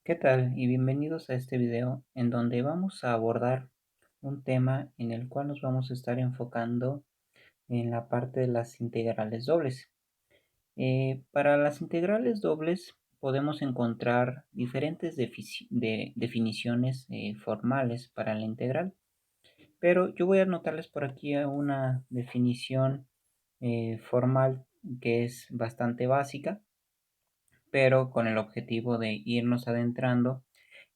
¿Qué tal? Y bienvenidos a este video en donde vamos a abordar un tema en el cual nos vamos a estar enfocando en la parte de las integrales dobles. Para las integrales dobles podemos encontrar diferentes definiciones formales para la integral, pero yo voy a anotarles por aquí una definición formal que es bastante básica, pero con el objetivo de irnos adentrando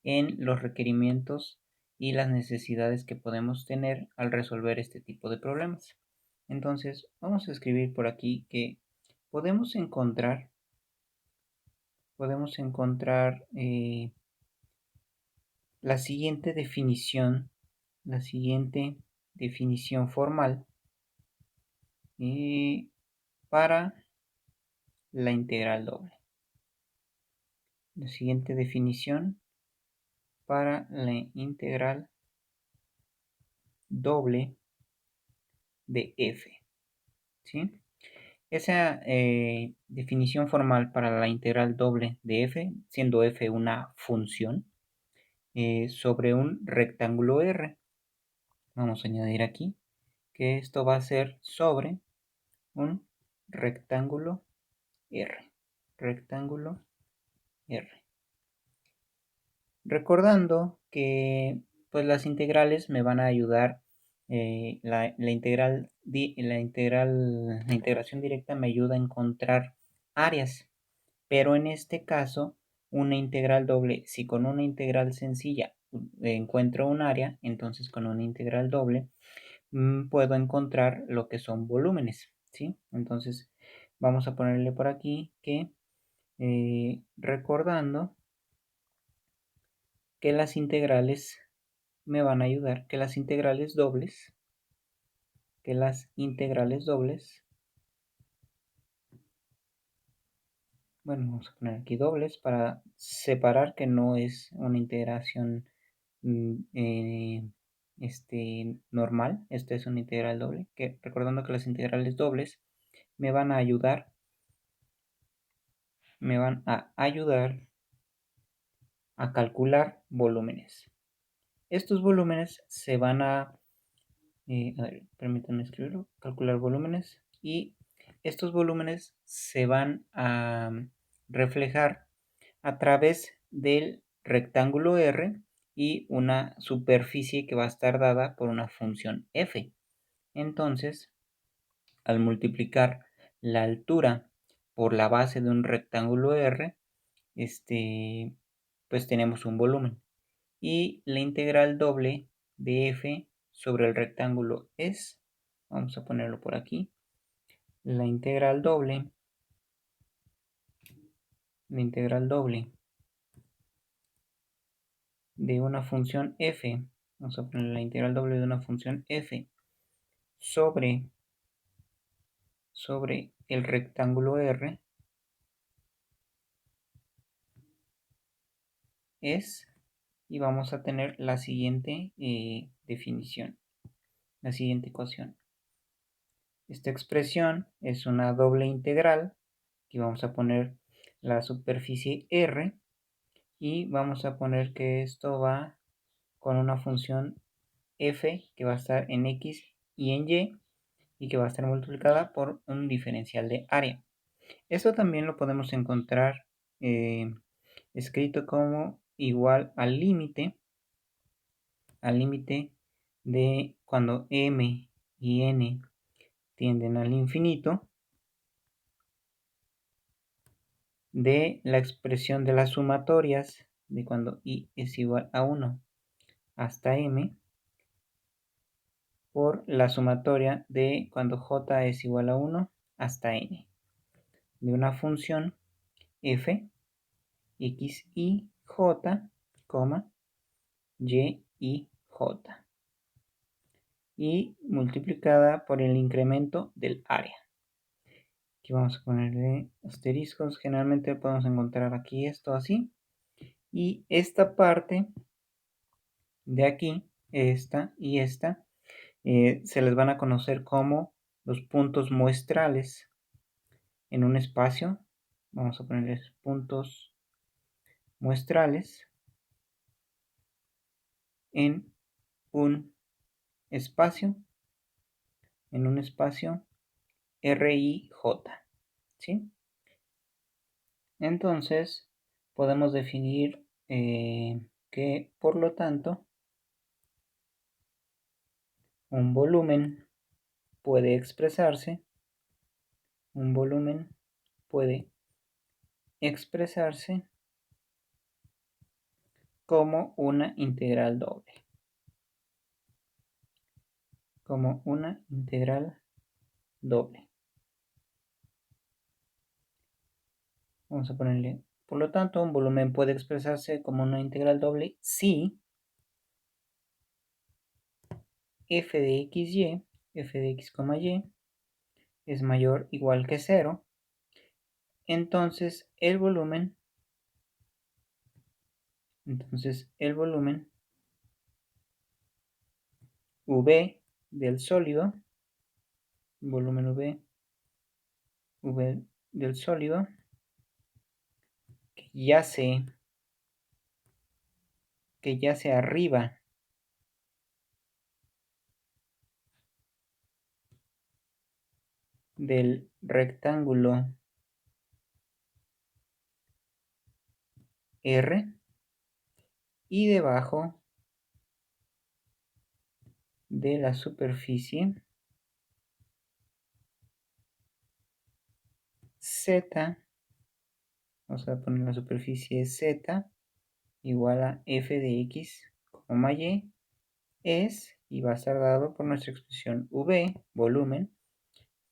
en los requerimientos y las necesidades que podemos tener al resolver este tipo de problemas. Entonces, vamos a escribir por aquí que podemos encontrar, podemos encontrar la siguiente definición, la siguiente definición formal para la integral doble. La siguiente definición para la integral doble de f, ¿sí? Esa definición formal para la integral doble de f, siendo f una función, sobre un rectángulo R. Vamos a añadir aquí que esto va a ser sobre un rectángulo R. Rectángulo R. Recordando que pues las integrales me van a ayudar, la integración directa me ayuda a encontrar áreas, pero en este caso una integral doble, si con una integral sencilla encuentro un área, entonces con una integral doble puedo encontrar lo que son volúmenes, ¿sí? Entonces vamos a ponerle por aquí que recordando que las integrales me van a ayudar, que las integrales dobles, bueno, vamos a poner aquí dobles para separar que no es una integración normal. Esta es una integral doble, que recordando que las integrales dobles me van a ayudar a calcular volúmenes. Estos volúmenes se van a ver, permítanme escribirlo, calcular volúmenes, y estos volúmenes se van a reflejar a través del rectángulo R y una superficie que va a estar dada por una función f. Entonces, al multiplicar la altura por la base de un rectángulo R, pues tenemos un volumen. Y la integral doble de f sobre el rectángulo es, vamos a ponerlo por aquí, la integral doble de una función f, vamos a poner la integral doble de una función f sobre el rectángulo R es, y vamos a tener la siguiente definición, la siguiente ecuación. Esta expresión es una doble integral, que vamos a poner la superficie R, y vamos a poner que esto va con una función f que va a estar en x y en y que va a estar multiplicada por un diferencial de área. Esto también lo podemos encontrar escrito como igual al límite de cuando m y n tienden al infinito, de la expresión de las sumatorias de cuando i es igual a 1 hasta m, por la sumatoria de cuando j es igual a 1 hasta n, de una función f, x y j, y y j, y multiplicada por el incremento del área. Aquí vamos a ponerle asteriscos. Generalmente podemos encontrar aquí esto así. Y esta parte de aquí, esta y esta, se les van a conocer como los puntos muestrales en un espacio. Vamos a ponerles puntos muestrales en un espacio, RIJ, ¿sí? Entonces, podemos definir que, por lo tanto, un volumen puede expresarse como una integral doble. Vamos a ponerle, por lo tanto, un volumen puede expresarse como una integral doble si f de xy, f de x, y es mayor o igual que 0. Entonces el volumen V del sólido, volumen V del sólido, que yace arriba del rectángulo R y debajo de la superficie Z, vamos a poner la superficie Z igual a f de x, y es, y va a estar dado por nuestra expresión V, volumen,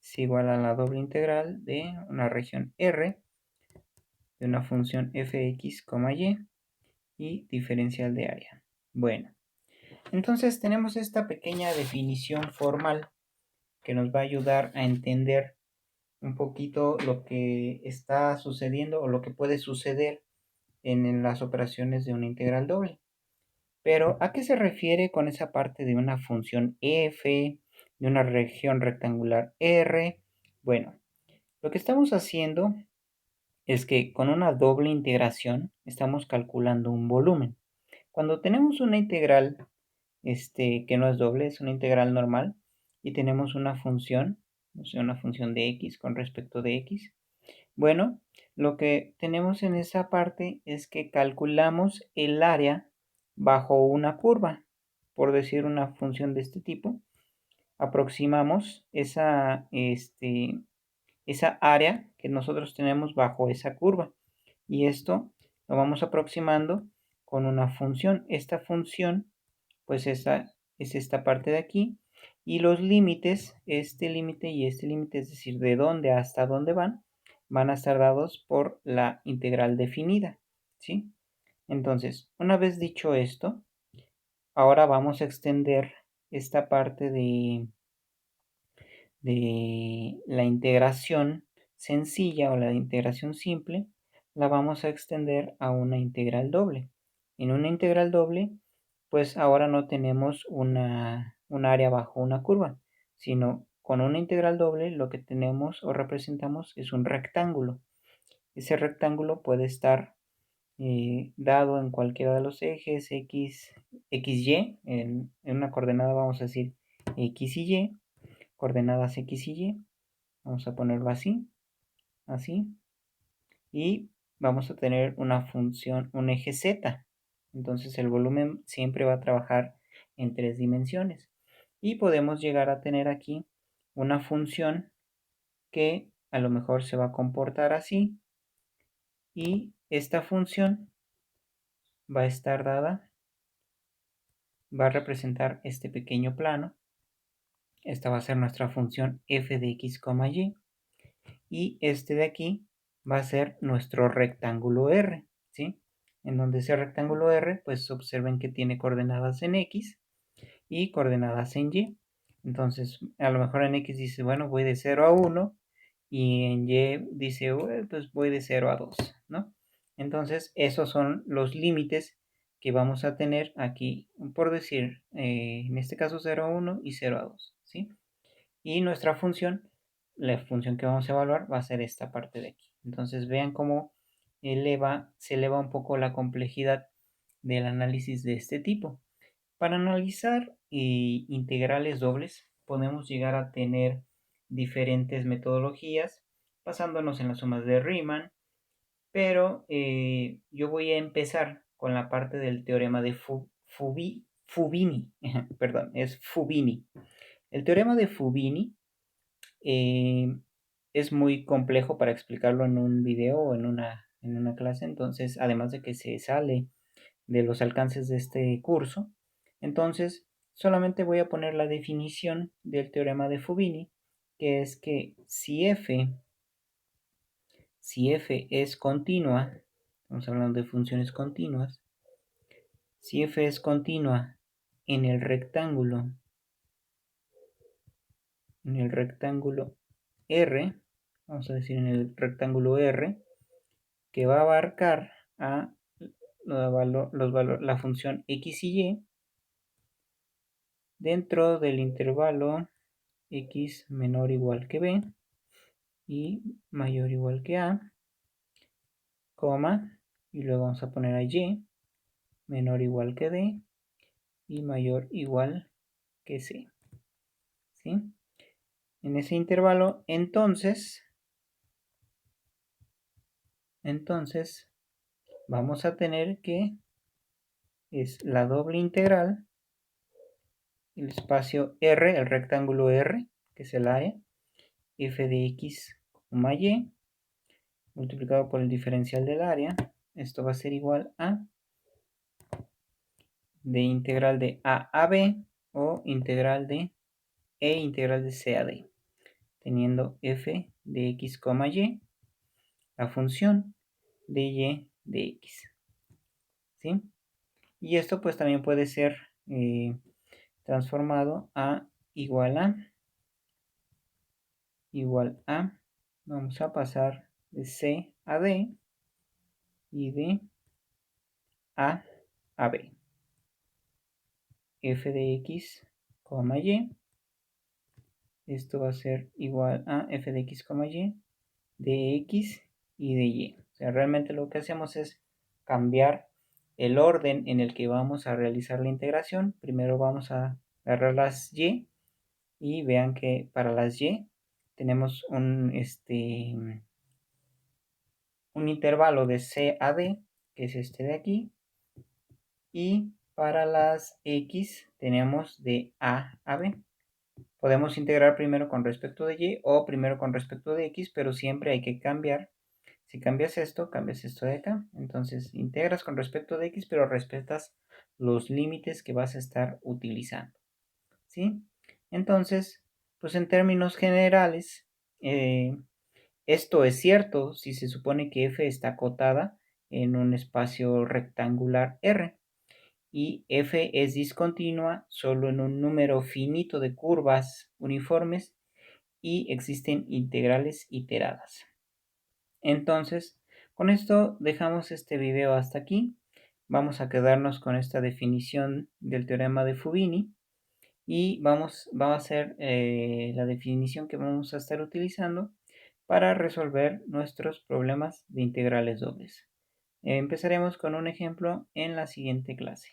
es igual a la doble integral de una región R de una función fx, y diferencial de área. Bueno, entonces tenemos esta pequeña definición formal que nos va a ayudar a entender un poquito lo que está sucediendo o lo que puede suceder en las operaciones de una integral doble. Pero, ¿a qué se refiere con esa parte de una función f, de una región rectangular R? Bueno, lo que estamos haciendo es que con una doble integración estamos calculando un volumen. Cuando tenemos una integral que no es doble, es una integral normal, y tenemos una función, o sea, una función de x con respecto de x, bueno, lo que tenemos en esa parte es que calculamos el área bajo una curva, por decir una función de este tipo, aproximamos esa área que nosotros tenemos bajo esa curva. Y esto lo vamos aproximando con una función. Esta función, pues esa es esta parte de aquí. Y los límites, este límite y este límite, es decir, de dónde hasta dónde van a estar dados por la integral definida, ¿sí? Entonces, una vez dicho esto, ahora vamos a extender esta parte de la integración sencilla o la integración simple, la vamos a extender a una integral doble. En una integral doble, pues ahora no tenemos un área bajo una curva, sino con una integral doble lo que tenemos o representamos es un rectángulo. Ese rectángulo puede estar dado en cualquiera de los ejes XY, en una coordenada vamos a decir X y Y, coordenadas X y Y, vamos a ponerlo así, y vamos a tener una función, un eje Z. Entonces el volumen siempre va a trabajar en 3 dimensiones. Y podemos llegar a tener aquí una función que a lo mejor se va a comportar así. Y esta función va a estar dada, va a representar este pequeño plano. Esta va a ser nuestra función f de x, y. Y este de aquí va a ser nuestro rectángulo R, ¿sí? En donde ese rectángulo R, pues observen que tiene coordenadas en X y coordenadas en Y. Entonces, a lo mejor en X dice, bueno, voy de 0 a 1, y en Y dice, pues voy de 0 a 2, ¿no? Entonces, esos son los límites que vamos a tener aquí, por decir, en este caso 0 a 1 y 0 a 2, ¿sí? Y nuestra función, la función que vamos a evaluar va a ser esta parte de aquí. Entonces vean cómo se eleva un poco la complejidad del análisis de este tipo. Para analizar integrales dobles, podemos llegar a tener diferentes metodologías basándonos en las sumas de Riemann, pero yo voy a empezar con la parte del teorema de Fubini. Perdón, es Fubini. El teorema de Fubini eh, es muy complejo para explicarlo en un video o en una clase, entonces, además de que se sale de los alcances de este curso, entonces solamente voy a poner la definición del teorema de Fubini, que es que si f es continua, estamos hablando de funciones continuas, si f es continua en el rectángulo R, vamos a decir en el rectángulo R, que va a abarcar a la función x y y dentro del intervalo x menor o igual que b y mayor o igual que a, coma, y luego vamos a poner a y menor o igual que d y mayor o igual que c. ¿Sí? En ese intervalo, entonces vamos a tener que es la doble integral, el espacio R, el rectángulo R, que es el área, f de x, y, multiplicado por el diferencial del área. Esto va a ser igual a de integral de a b o integral de integral de c a d, teniendo f de x, y, la función de y de x. ¿Sí? Y esto pues también puede ser transformado a igual a, vamos a pasar de c a d y de a a b. F de x, y, esto va a ser igual a f de x, y, de x y de y. O sea, realmente lo que hacemos es cambiar el orden en el que vamos a realizar la integración. Primero vamos a agarrar las y vean que para las y tenemos un intervalo de c a d, que es este de aquí, y para las x tenemos de a a b. Podemos integrar primero con respecto de y o primero con respecto de x, pero siempre hay que cambiar. Si cambias esto de acá. Entonces integras con respecto de x, pero respetas los límites que vas a estar utilizando. ¿Sí? Entonces, pues en términos generales, esto es cierto si se supone que f está acotada en un espacio rectangular R y f es discontinua solo en un número finito de curvas uniformes y existen integrales iteradas. Entonces, con esto dejamos este video hasta aquí. Vamos a quedarnos con esta definición del teorema de Fubini y va a ser la definición que vamos a estar utilizando para resolver nuestros problemas de integrales dobles. Empezaremos con un ejemplo en la siguiente clase.